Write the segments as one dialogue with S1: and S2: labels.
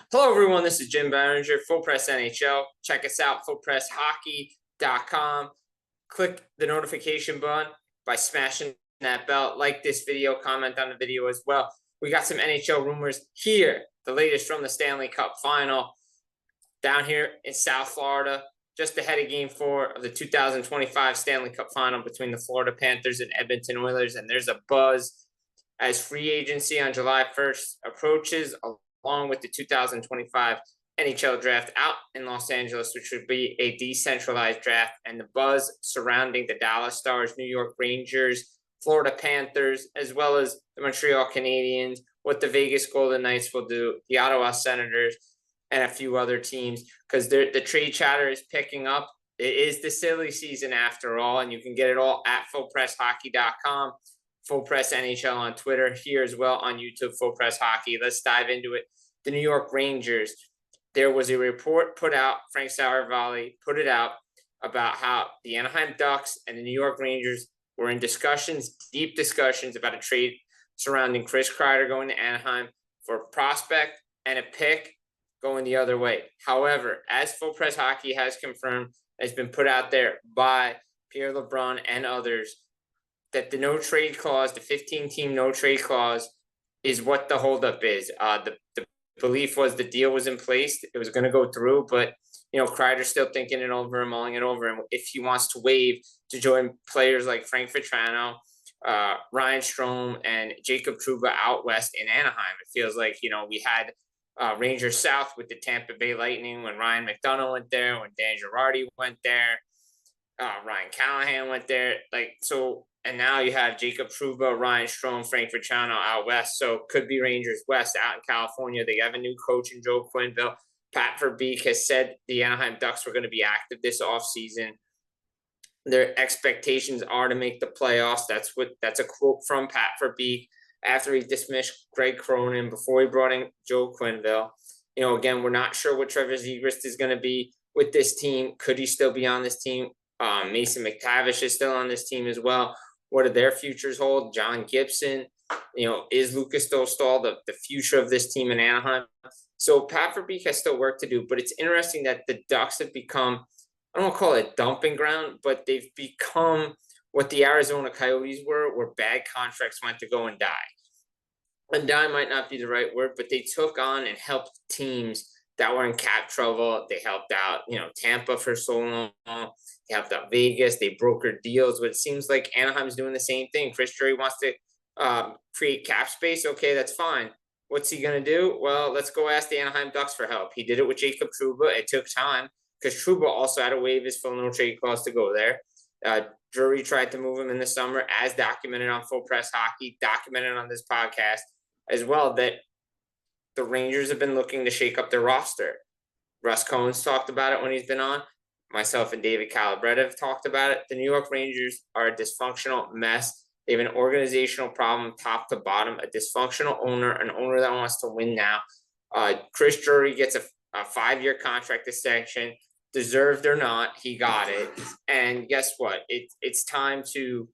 S1: Hello, everyone. This is Jim Biringer, Full Press NHL. Check us out, fullpresshockey.com. Click the notification button by smashing that bell. Like this video, comment on the video as well. We got some NHL rumors here. The latest from the Stanley Cup Final down here in South Florida, just ahead of Game 4 of the 2025 Stanley Cup Final between the Florida Panthers and Edmonton Oilers. And there's a buzz as free agency on July 1st approaches, along with the 2025 NHL draft out in Los Angeles, which would be a decentralized draft, and the buzz surrounding the Dallas Stars, New York Rangers, Florida Panthers, as well as the Montreal Canadiens, what the Vegas Golden Knights will do, the Ottawa Senators, and a few other teams, because the trade chatter is picking up. It is the silly season after all, and you can get it all at fullpresshockey.com. Full Press NHL on Twitter, here as well on YouTube, Full Press Hockey. Let's dive into it. The New York Rangers, there was a report put out, Frank Saravalli put it out, about how the Anaheim Ducks and the New York Rangers were in discussions, deep discussions about a trade surrounding Chris Kreider going to Anaheim for a prospect and a pick going the other way. However, as Full Press Hockey has confirmed, has been put out there by Pierre LeBrun and others, that the no trade clause, the 15-team no trade clause, is what the holdup is. The belief was the deal was in place, it was going to go through, but Kreider's still thinking it over and mulling it over. And if he wants to waive to join players like Frank Vatrano, Ryan Strome, and Jacob Trouba out west in Anaheim, it feels like we had Rangers South with the Tampa Bay Lightning when Ryan McDonough went there, when Dan Girardi went there, Ryan Callahan went there, and now you have Jacob Trouba, Ryan Strome, Frank Vatrano out west. So could be Rangers West out in California. They have a new coach in Joe Quenneville. Pat Verbeek has said the Anaheim Ducks were going to be active this offseason. Their expectations are to make the playoffs. That's a quote from Pat Verbeek after he dismissed Greg Cronin before he brought in Joe Quenneville. Again, we're not sure what Trevor Zegras is going to be with this team. Could he still be on this team? Mason McTavish is still on this team as well. What do their futures hold? John Gibson, is Lucas Dostal the future of this team in Anaheim? So Pat Verbeek has still work to do, but it's interesting that the Ducks have become, I don't want to call it a dumping ground, but they've become what the Arizona Coyotes were, where bad contracts went to go and die. And die might not be the right word, but they took on and helped teams that were in cap trouble. They helped out, Tampa for so long. They helped out Vegas. They brokered deals. But it seems like Anaheim's doing the same thing. Chris Drury wants to create cap space. Okay, that's fine. What's he going to do? Well, let's go ask the Anaheim Ducks for help. He did it with Jacob Trouba. It took time because Trouba also had to waive his full no trade clause to go there. Drury tried to move him in the summer, as documented on Full Press Hockey, documented on this podcast as well, that the Rangers have been looking to shake up their roster. Russ Cohen's talked about it when he's been on. Myself and David Calabretta have talked about it. The New York Rangers are a dysfunctional mess. They have an organizational problem top to bottom, a dysfunctional owner, an owner that wants to win now. Chris Drury gets a 5-year contract extension. Deserved or not, he got it. And guess what? It's time to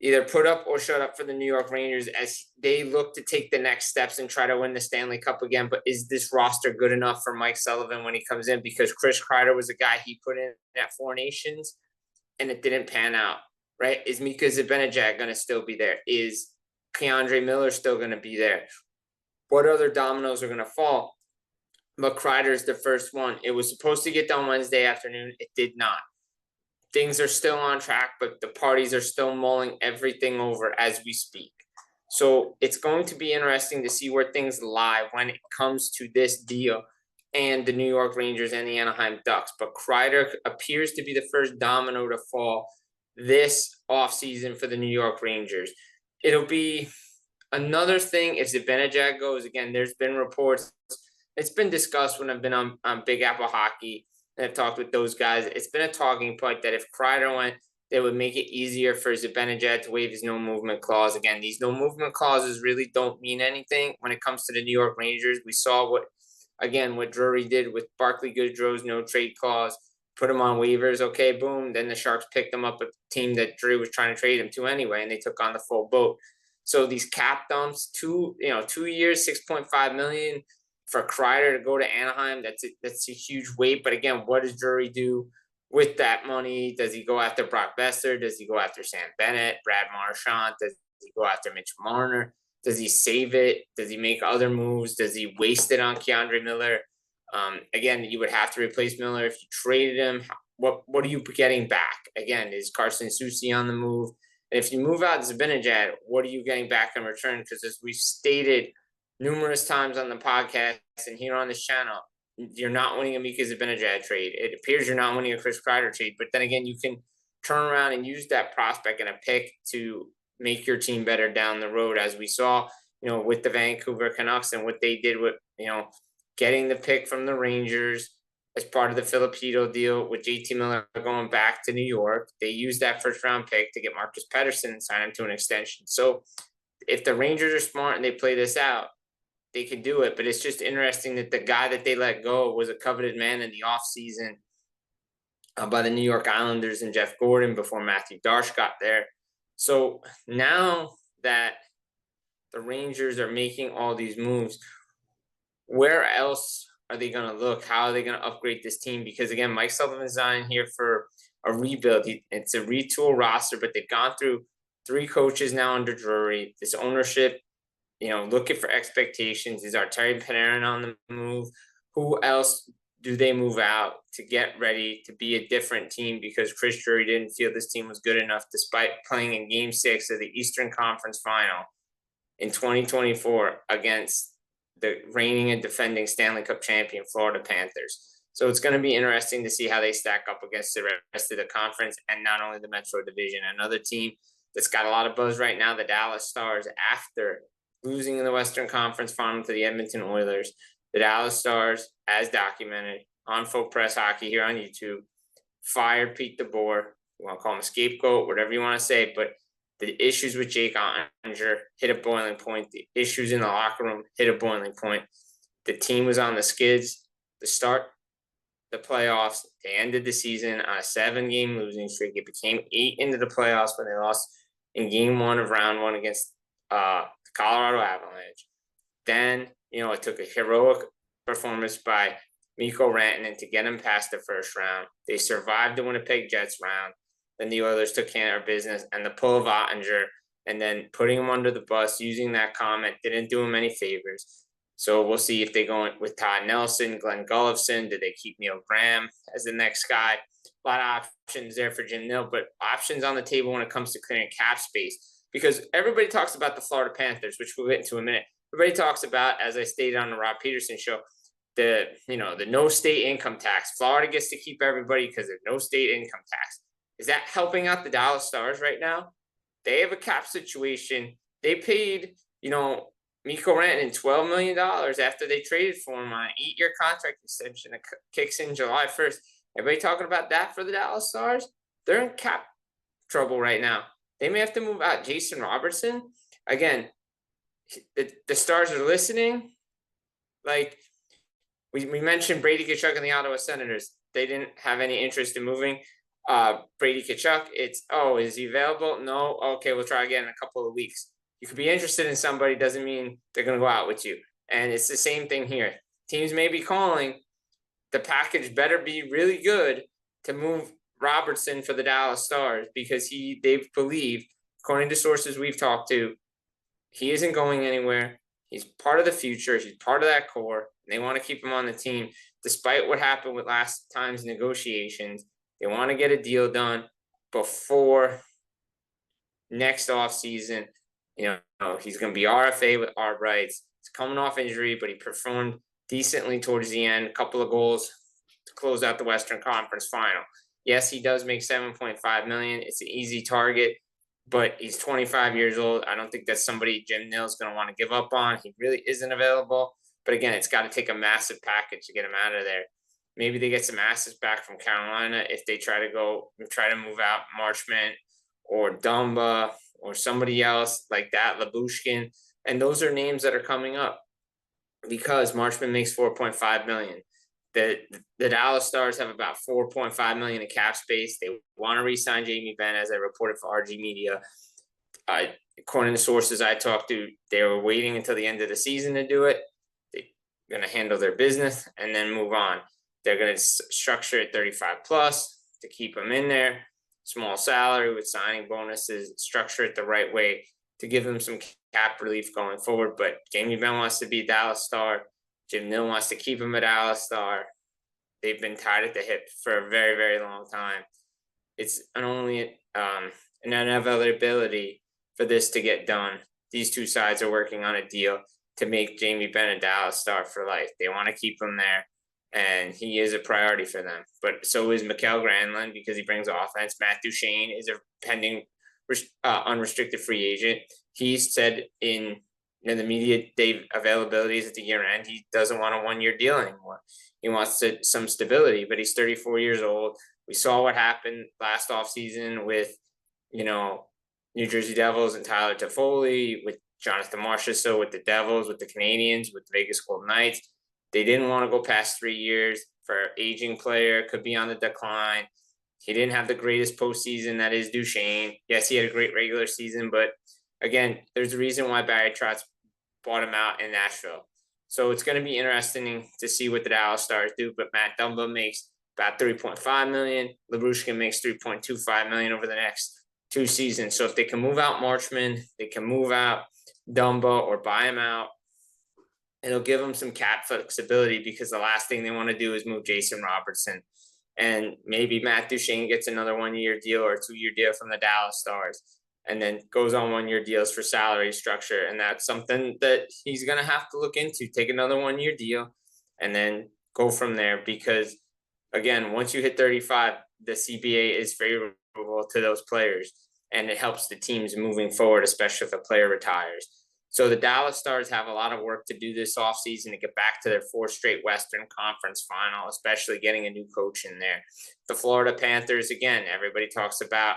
S1: either put up or shut up for the New York Rangers as they look to take the next steps and try to win the Stanley Cup again. But is this roster good enough for Mike Sullivan when he comes in? Because Chris Kreider was a guy he put in at 4 Nations, and it didn't pan out, right? Is Mika Zibanejad going to still be there? Is Keandre Miller still going to be there? What other dominoes are going to fall? But Kreider is the first one. It was supposed to get done Wednesday afternoon. It did not. Things are still on track, but the parties are still mulling everything over as we speak. So it's going to be interesting to see where things lie when it comes to this deal and the New York Rangers and the Anaheim Ducks. But Kreider appears to be the first domino to fall this offseason for the New York Rangers. It'll be another thing if Zibanejad goes. Again, there's been reports. It's been discussed when I've been on Big Apple Hockey. I've talked with those guys. It's been a talking point that if Kreider went, they would make it easier for Zibanejad to waive his no movement clause. Again, these no movement clauses really don't mean anything when it comes to the New York Rangers. We saw what Drury did with Barclay Goodrow's no trade clause, put him on waivers. Okay, boom. Then the Sharks picked him up, a team that Drury was trying to trade him to anyway, and they took on the full boat. So these cap dumps, 2 years, $6.5 million for Kreider to go to Anaheim, that's a huge weight. But again, what does Drury do with that money? Does he go after Brock Besser? Does he go after Sam Bennett, Brad Marchand? Does he go after Mitch Marner? Does he save it? Does he make other moves? Does he waste it on Keandre Miller? Again, you would have to replace Miller if you traded him. What are you getting back? Again, is Carson Soucy on the move? And if you move out Zibanejad, what are you getting back in return? Because as we've stated numerous times on the podcast and here on this channel, you're not winning a Mika Zibanejad trade. It appears you're not winning a Chris Kreider trade, but then again, you can turn around and use that prospect and a pick to make your team better down the road, as we saw, with the Vancouver Canucks and what they did with, getting the pick from the Rangers as part of the Filipino deal with JT Miller going back to New York. They used that first round pick to get Marcus Pettersson and sign him to an extension. So if the Rangers are smart and they play this out, they could do it. But it's just interesting that the guy that they let go was a coveted man in the offseason by the New York Islanders and Jeff Gordon before Matthew Darche got there. So now that the Rangers are making all these moves, where else are they going to look? How are they going to upgrade this team? Because again, Mike Sullivan's not in here for a rebuild. It's a retool roster, but they've gone through 3 coaches now under Drury. This ownership, looking for expectations. Is Artemi Panarin on the move? Who else do they move out to get ready to be a different team? Because Chris Drury didn't feel this team was good enough despite playing in Game 6 of the Eastern Conference Final in 2024 against the reigning and defending Stanley Cup champion Florida Panthers. So it's going to be interesting to see how they stack up against the rest of the conference and not only the Metro Division. Another team that's got a lot of buzz right now, the Dallas Stars, after losing in the Western Conference Final to the Edmonton Oilers. The Dallas Stars, as documented on Full Press Hockey here on YouTube, fired Pete DeBoer. You want to call him a scapegoat, whatever you want to say, but the issues with Jake Ottinger hit a boiling point. The issues in the locker room hit a boiling point. The team was on the skids to start the playoffs. They ended the season on a 7-game losing streak. It became 8 into the playoffs when they lost in Game 1 of Round 1 against the Colorado Avalanche. Then, it took a heroic performance by Mikko Rantanen to get him past the first round. They survived the Winnipeg Jets round. Then the Oilers took care of business, and the pull of Ottinger and then putting him under the bus, using that comment, didn't do him any favors. So we'll see if they go with Todd Nelson, Glenn Gulliffson. Do they keep Neil Graham as the next guy? A lot of options there for Jim Nill, but options on the table when it comes to clearing cap space. Because everybody talks about the Florida Panthers, which we'll get into in a minute. Everybody talks about, as I stated on the Rob Peterson show, the no state income tax. Florida gets to keep everybody because there's no state income tax. Is that helping out the Dallas Stars right now? They have a cap situation. They paid, Mikko Rantanen $12 million after they traded for him on an 8-year contract extension that kicks in July 1st. Everybody talking about that for the Dallas Stars? They're in cap trouble right now. They may have to move out Jason Robertson. Again, the Stars are listening. Like we mentioned Brady Tkachuk and the Ottawa Senators. They didn't have any interest in moving Brady Tkachuk. Is he available? No. Okay, we'll try again in a couple of weeks. You could be interested in somebody, doesn't mean they're going to go out with you. And it's the same thing here. Teams may be calling. The package better be really good to move Robertson for the Dallas Stars because they believe, according to sources we've talked to, he isn't going anywhere. He's part of the future. He's part of that core. And they want to keep him on the team despite what happened with last time's negotiations. They want to get a deal done before next offseason. He's going to be RFA with art rights. He's coming off injury, but he performed decently towards the end. A couple of goals to close out the Western Conference Final. Yes, he does make $7.5 million. It's an easy target, but he's 25 years old. I don't think that's somebody Jim Nill's going to want to give up on. He really isn't available. But again, it's got to take a massive package to get him out of there. Maybe they get some assets back from Carolina if they try to move out Marchand or Dumba or somebody else like that, Labushkin. And those are names that are coming up because Marchand makes $4.5 million. The Dallas Stars have about $4.5 million in cap space. They want to re-sign Jamie Benn, as I reported for RG Media. According to sources I talked to, they were waiting until the end of the season to do it. going to handle their business and then move on. They're going to structure it 35 plus to keep him in there. Small salary with signing bonuses, structure it the right way to give them some cap relief going forward. But Jamie Benn wants to be a Dallas Star. Jim Nill wants to keep him a Dallas Star. They've been tied at the hip for a very, very long time. It's only an inevitability for this to get done. These two sides are working on a deal to make Jamie Benn a Dallas Star for life. They want to keep him there, and he is a priority for them. But so is Mikael Granlund because he brings offense. Matt Duchene is a pending unrestricted free agent. He said in the media day availabilities at the year end, he doesn't want a 1-year deal anymore. He wants some stability, but he's 34 years old. We saw what happened last offseason with, New Jersey Devils and Tyler Toffoli, with Jonathan Marchand, with the Devils, with the Canadiens, with the Vegas Golden Knights. They didn't want to go past 3 years for an aging player, could be on the decline. He didn't have the greatest postseason, that is Duchene. Yes, he had a great regular season, but again, there's a reason why Barry Trotz bought him out in Nashville. So it's going to be interesting to see what the Dallas Stars do, but Matt Dumba makes about $3.5 million. Labrusca makes $3.25 million over the next 2 seasons. So if they can move out Marchand, they can move out Dumba or buy him out, it'll give them some cap flexibility, because the last thing they want to do is move Jason Robertson. And maybe Matt Duchene gets another 1-year deal or 2-year deal from the Dallas Stars, and then goes on 1-year deals for salary structure. And that's something that he's going to have to look into, take another 1-year deal and then go from there. Because again, once you hit 35, the CBA is favorable to those players, and it helps the teams moving forward, especially if a player retires. So the Dallas Stars have a lot of work to do this offseason to get back to their 4th straight Western Conference final, especially getting a new coach in there. The Florida Panthers, again, everybody talks about,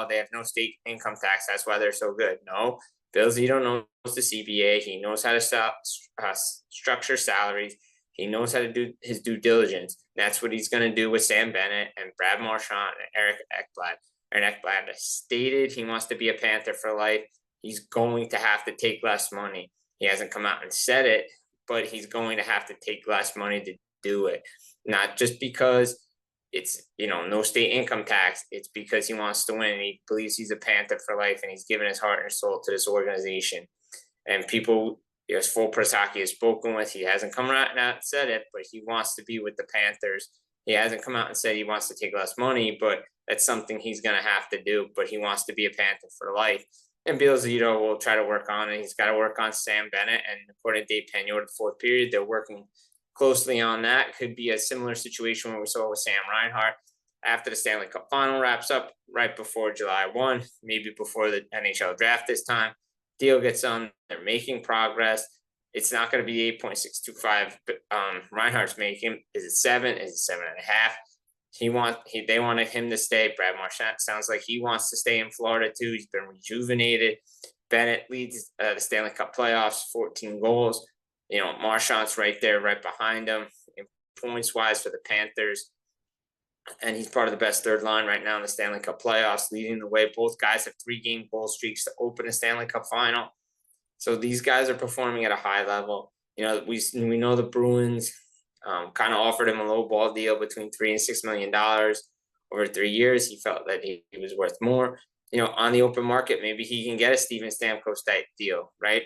S1: they have no state income tax, that's why they're so good. No, Bill Zito knows the CBA. He knows how to structure salaries. He knows how to do his due diligence. That's what he's going to do with Sam Bennett and Brad Marchand and Eric Ekblad. Aaron Ekblad stated he wants to be a Panther for life. He's going to have to take less money. He hasn't come out and said it, but he's going to have to take less money to do it. Not just because it's, no state income tax. It's because he wants to win, and he believes he's a Panther for life, and he's given his heart and soul to this organization. And people, as full press hockey has spoken with, he hasn't come out and said it, but he wants to be with the Panthers. He hasn't come out and said he wants to take less money, but that's something he's going to have to do. But he wants to be a Panther for life. And Bill Zito will try to work on it. He's got to work on Sam Bennett. And according to Dave Pagno, the 4th period, they're working closely on that. Could be a similar situation where we saw with Sam Reinhart after the Stanley Cup Final wraps up, right before July 1, maybe before the NHL draft this time. Deal gets done. They're making progress. It's not going to be 8.625 Reinhart's making. Is it 7? Is it 7.5? They wanted him to stay. Brad Marchand sounds like he wants to stay in Florida too. He's been rejuvenated. Bennett leads the Stanley Cup playoffs, 14 goals. Marchand's right there, right behind him in points wise for the Panthers. And he's part of the best third line right now in the Stanley Cup playoffs, leading the way. Both guys have 3-game goal streaks to open a Stanley Cup final. So these guys are performing at a high level. We know the Bruins kind of offered him a low ball deal between $3 and $6 million over 3 years. He felt that he was worth more. On the open market, maybe he can get a Steven Stamkos type deal, right?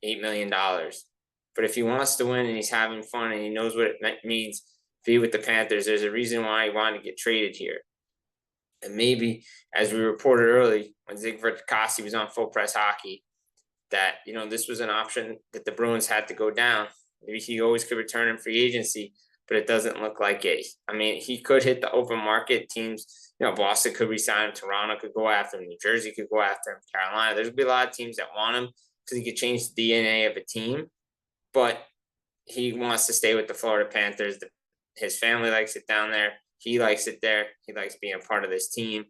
S1: $8 million. But if he wants to win and he's having fun and he knows what it means to be with the Panthers, there's a reason why he wanted to get traded here. And maybe, as we reported early, when Zygmunt Kaasi was on Full Press Hockey, that, this was an option that the Bruins had to go down. Maybe he always could return in free agency, but it doesn't look like it. I mean, he could hit the open market. Teams, Boston could resign him. Toronto could go after him. New Jersey could go after him. Carolina. There's going to be a lot of teams that want him because he could change the DNA of a team. But he wants to stay with the Florida Panthers. His family likes it down there. He likes it there. He likes being a part of this team.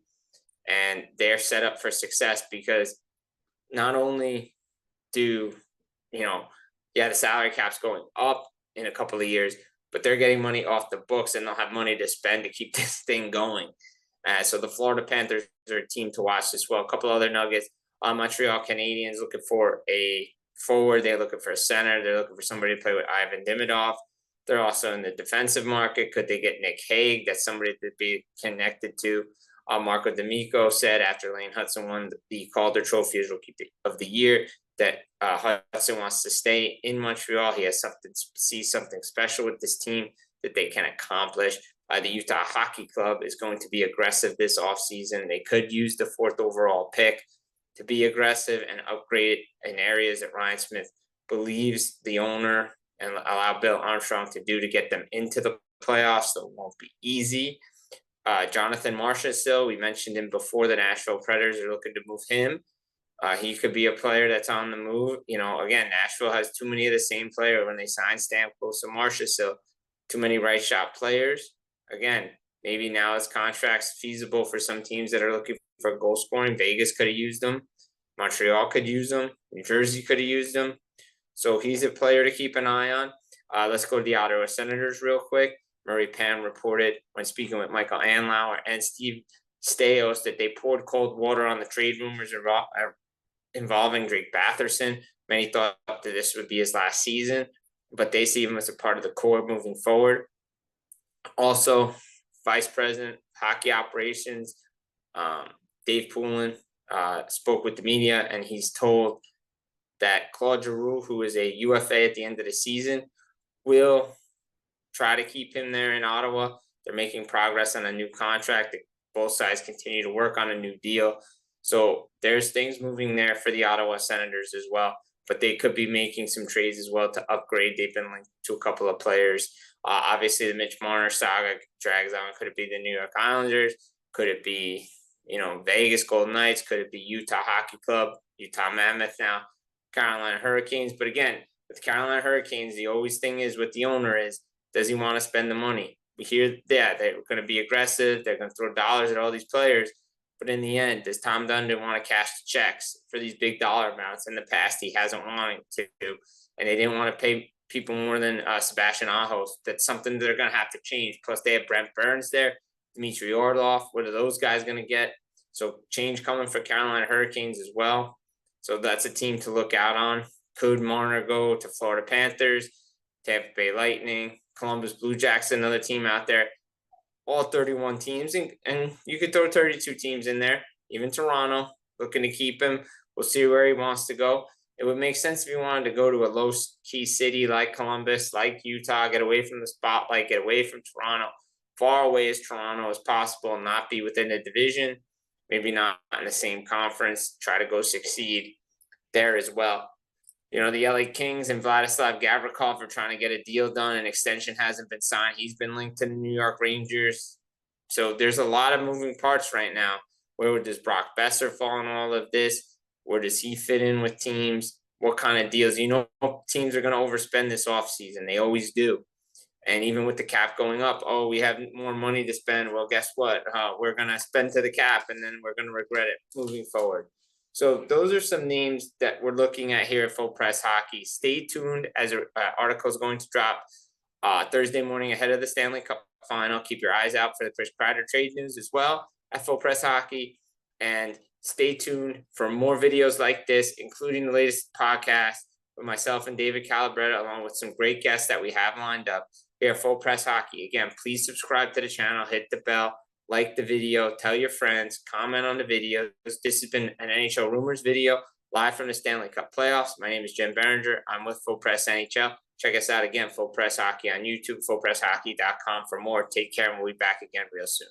S1: And they're set up for success because not only do, the salary cap's going up in a couple of years, but they're getting money off the books and they'll have money to spend to keep this thing going. So the Florida Panthers are a team to watch as well. A couple other nuggets. Montreal Canadiens looking for a forward. They're looking for a center. They're looking for somebody to play with Ivan Demidov. They're also in the defensive market. Could they get Nick Hague? That's somebody to be connected to. Marco D'Amico said after Lane Hudson won the Calder Trophy as Rookie of the Year that Hudson wants to stay in Montreal. He has something special with this team that they can accomplish. The Utah Hockey Club is going to be aggressive this offseason. They could use the 4th overall pick to be aggressive and upgrade in areas that Ryan Smith believes the owner and allow Bill Armstrong to do to get them into the playoffs. So it won't be easy. Jonathan Marchand still, we mentioned him before. The Nashville Predators are looking to move him. He could be a player that's on the move. Again, Nashville has too many of the same player when they sign Stamkos and Marchand, so too many right shot players. Again, maybe now his contract's feasible for some teams that are looking for goal scoring. Vegas could have used him. Montreal could use him. New Jersey could have used him. So he's a player to keep an eye on. Let's go to the Ottawa Senators real quick. Murray Pan reported when speaking with Michael Anlauer and Steve Stais that they poured cold water on the trade rumors involving Drake Batherson. Many thought that this would be his last season, but they see him as a part of the core moving forward. Also, Vice President Hockey Operations Dave Poulin spoke with the media, and he's told that Claude Giroux, who is a UFA at the end of the season, will try to keep him there in Ottawa. They're making progress on a new contract. Both sides continue to work on a new deal. So there's things moving there for the Ottawa Senators as well, but they could be making some trades as well to upgrade. They've been linked to a couple of players. Obviously, the Mitch Marner saga drags on. Could it be the New York Islanders? Could it be, Vegas Golden Knights? Could it be Utah Hockey Club, Utah Mammoth now, Carolina Hurricanes? But again, with Carolina Hurricanes, the always thing is with the owner is, does he want to spend the money? We hear, they're going to be aggressive. They're going to throw dollars at all these players. But in the end, does Tom Dundon want to cash the checks for these big dollar amounts? In the past, he hasn't wanted to, and they didn't want to pay people more than Sebastian Aho. That's something they're going to have to change. Plus, they have Brent Burns there, Dmitry Orlov. What are those guys going to get? So change coming for Carolina Hurricanes as well. So that's a team to look out on. Could Marner go to Florida Panthers, Tampa Bay Lightning, Columbus Blue Jackets, another team out there? All 31 teams, and you could throw 32 teams in there, even Toronto, looking to keep him. We'll see where he wants to go. It would make sense if he wanted to go to a low-key city like Columbus, like Utah, get away from the spotlight, get away from Toronto, far away as Toronto as possible, not be within the division, maybe not in the same conference, try to go succeed there as well. The LA Kings and Vladislav Gavrikov are trying to get a deal done. An extension hasn't been signed. He's been linked to the New York Rangers. So there's a lot of moving parts right now. Where does Brock Besser fall in all of this? Where does he fit in with teams? What kind of deals? Teams are going to overspend this offseason. They always do. And even with the cap going up, we have more money to spend. Well, guess what? We're going to spend to the cap, and then we're going to regret it moving forward. So those are some names that we're looking at here at Full Press Hockey. Stay tuned as an article is going to drop Thursday morning ahead of the Stanley Cup Final. Keep your eyes out for the Chris Kreider trade news as well at Full Press Hockey. And stay tuned for more videos like this, including the latest podcast with myself and David Calabretta, along with some great guests that we have lined up here at Full Press Hockey. Again, please subscribe to the channel, hit the bell, like the video, tell your friends, comment on the videos. This has been an NHL Rumors video live from the Stanley Cup playoffs. My name is Jim Biringer. I'm with Full Press NHL. Check us out again, Full Press Hockey on YouTube, fullpresshockey.com for more. Take care, and we'll be back again real soon.